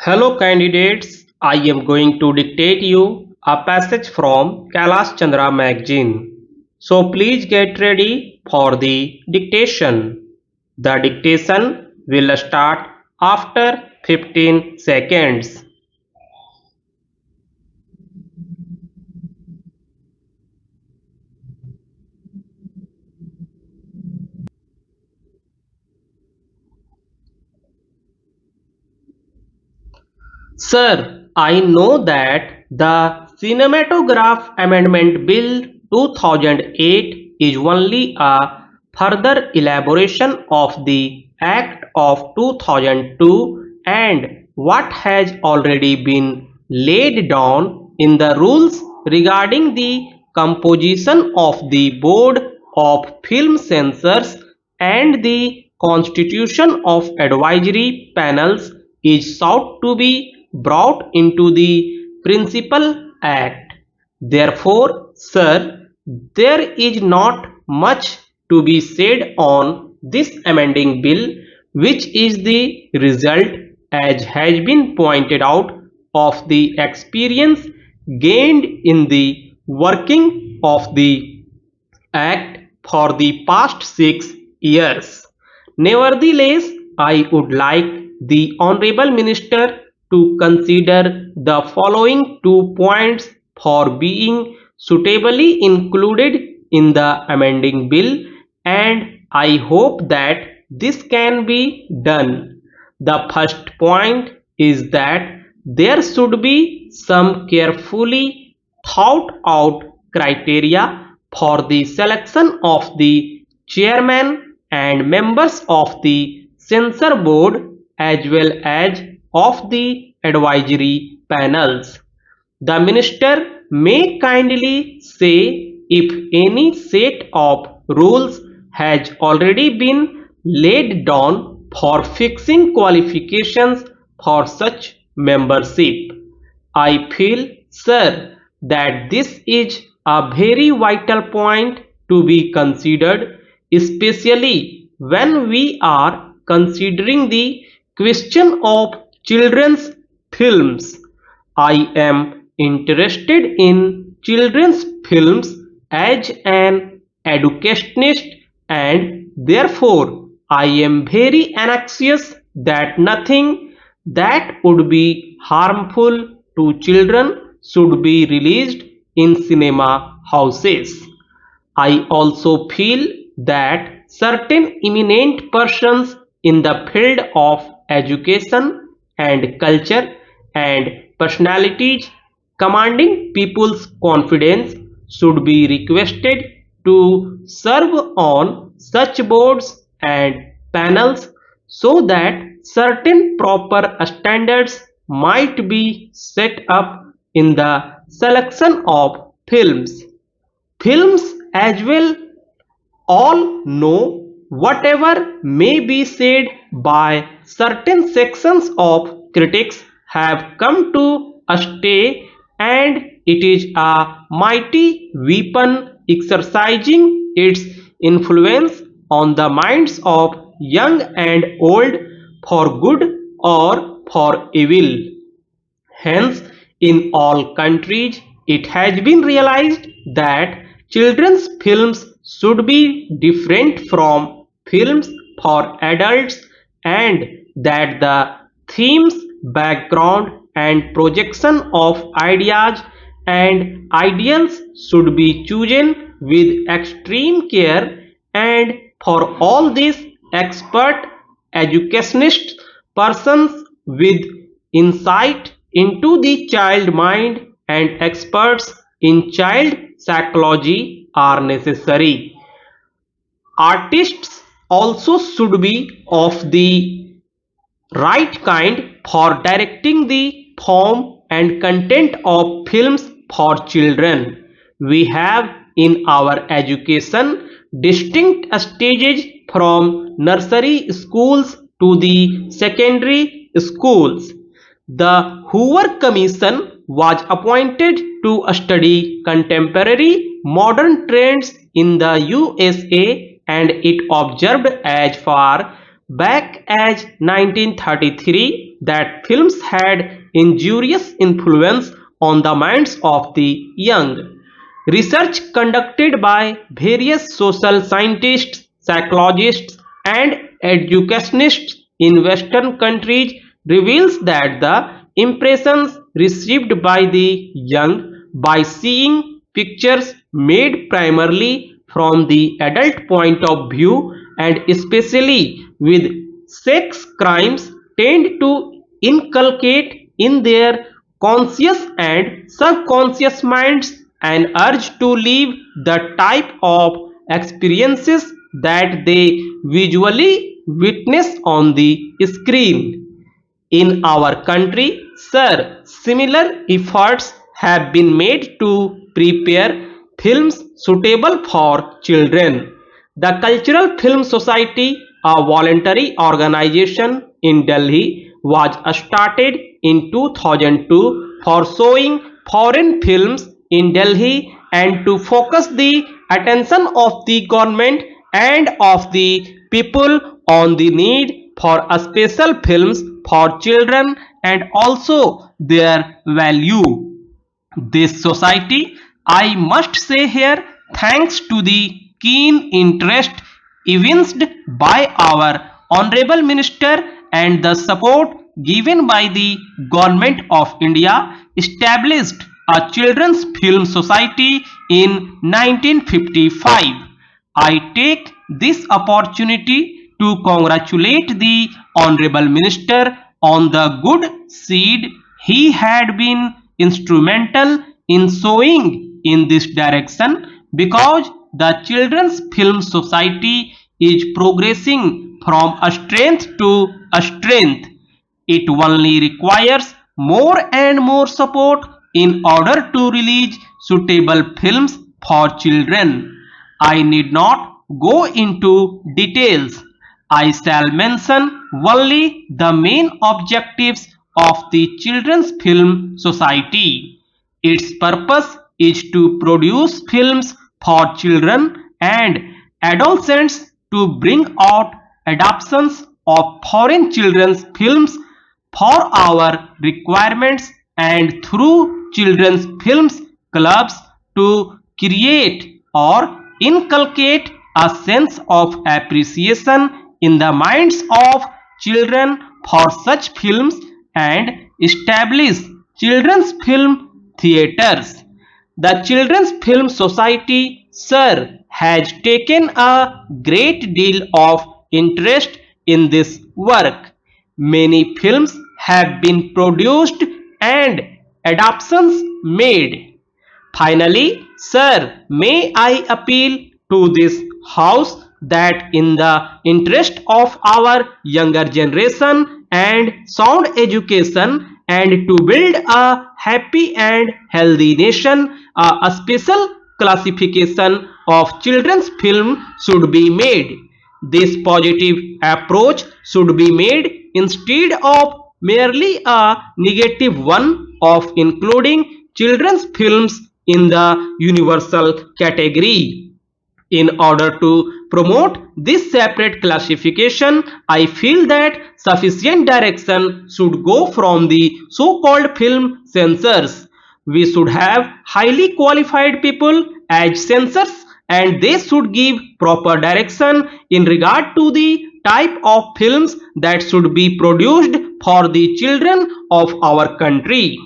Hello candidates, I am going to dictate you a passage from Kailash Chandra magazine. So please get ready for the dictation. The dictation will start after 15 seconds. Sir, I know that the Cinematograph Amendment Bill 2008 is only a further elaboration of the Act of 2002 and what has already been laid down in the rules regarding the composition of the Board of Film Censors and the constitution of advisory panels is sought to be brought into the Principal Act. Therefore, sir, there is not much to be said on this amending bill, which is the result, as has been pointed out, of the experience gained in the working of the Act for the past 6 years. Nevertheless, I would like the Honourable Minister to consider the following 2 points for being suitably included in the amending bill, and I hope that this can be done. The first point is that there should be some carefully thought out criteria for the selection of the chairman and members of the censor board as well as of the advisory panels. The minister may kindly say if any set of rules has already been laid down for fixing qualifications for such membership. I feel, sir, that this is a very vital point to be considered, especially when we are considering the question of children's films. I am interested in children's films as an educationist, and therefore I am very anxious that nothing that would be harmful to children should be released in cinema houses. I also feel that certain eminent persons in the field of education and culture and personalities commanding people's confidence should be requested to serve on such boards and panels so that certain proper standards might be set up in the selection of films. Films as well all know whatever may be said by certain sections of critics have come to stay, and it is a mighty weapon exercising its influence on the minds of young and old for good or for evil. Hence, in all countries, it has been realized that children's films should be different from films for adults, and that the themes, background, and projection of ideas and ideals should be chosen with extreme care, and for all this, expert educationist persons with insight into the child mind and experts in child psychology are necessary. Artists also should be of the right kind for directing the form and content of films for children. We have in our education distinct stages from nursery schools to the secondary schools. The Hoover Commission was appointed to study contemporary modern trends in the USA, and it observed as far back as 1933 that films had injurious influence on the minds of the young. Research conducted by various social scientists, psychologists, and educationists in Western countries reveals that the impressions received by the young by seeing pictures made primarily from the adult point of view and especially with sex crimes tend to inculcate in their conscious and subconscious minds an urge to live the type of experiences that they visually witness on the screen. In our country, sir, similar efforts have been made to prepare films suitable for children. The Cultural Film Society, a voluntary organization in Delhi, was started in 2002 for showing foreign films in Delhi and to focus the attention of the government and of the people on the need for a special films for children and also their value. This society, I must say here, thanks to the keen interest evinced by our Honorable Minister and the support given by the Government of India, established a Children's Film Society in 1955. I take this opportunity to congratulate the Honorable Minister on the good seed he had been instrumental in sowing in this direction because the Children's Film Society is progressing from a strength to a strength. It only requires more and more support in order to release suitable films for children. I need not go into details. I shall mention only the main objectives of the Children's Film Society. Its purpose is to produce films for children and adolescents to bring out adaptations of foreign children's films for our requirements and through children's films clubs to create or inculcate a sense of appreciation in the minds of children for such films and establish children's film theatres. The Children's Film Society, sir, has taken a great deal of interest in this work. Many films have been produced and adaptations made. Finally, sir, may I appeal to this House that in the interest of our younger generation and sound education and to build a happy and healthy nation, a special classification of children's film should be made. This positive approach should be made instead of merely a negative one of including children's films in the universal category. In order to promote this separate classification, I feel that sufficient direction should go from the so-called film censors. We should have highly qualified people as censors and they should give proper direction in regard to the type of films that should be produced for the children of our country.